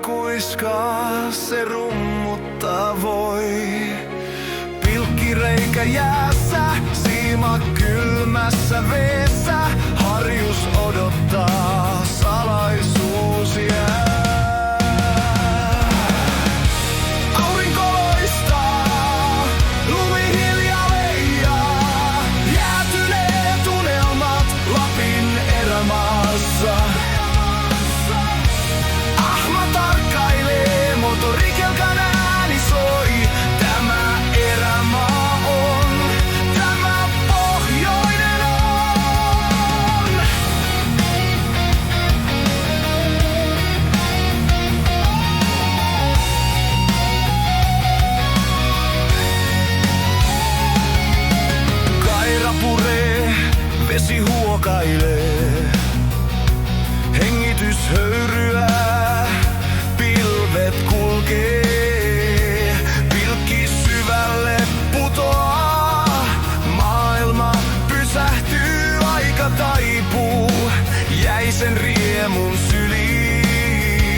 kuiskaa, se rummuttaa voi. Pilkkireikä jäässä, siima kylmässä veessä, harjus odottaa, salaisuus jää. Aurinko loistaa, lumi hiljaa leijaa, jäätyneet unelmat Lapin erämaassa. Ahma tarkkailee, motorikelkan ääni soi. Tämä erämaa on, tämä pohjoinen on. Kaira puree, vesi huokailee. Hengitys höyryää, pilvet kulkee. Pilkki syvälle putoaa, maailma pysähtyy, aika taipuu jäisen riemun syliin.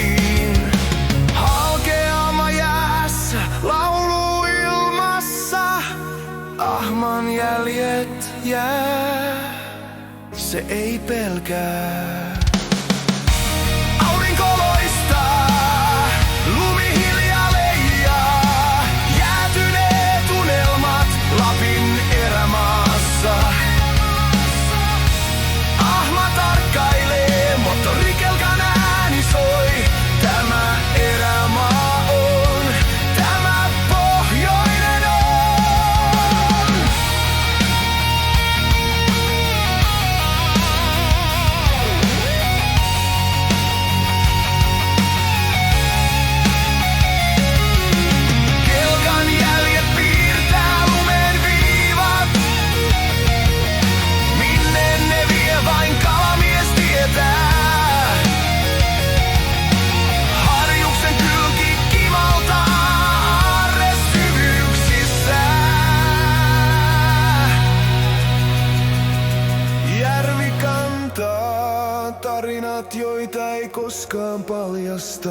Halkeama jäässä, laulu ilmassa, ahman jäljet jää, se ei pelkää. Aurinko loistaa, lumi hiljaa leijaa, jäätyneet unelmat Lapin erämaassa. Ahma tarkkailee, motorikelkan ääni soi. Tämä erämaa on, tämä pohjoinen on. Kelkan jäljet piirtää lumen viivat, minne ne vie vain kalamies tietää. Harjuksen kylki kimaltaa aarre syvyyksissä. Järvi kantaa tarinat, joita ei koskaan paljasta.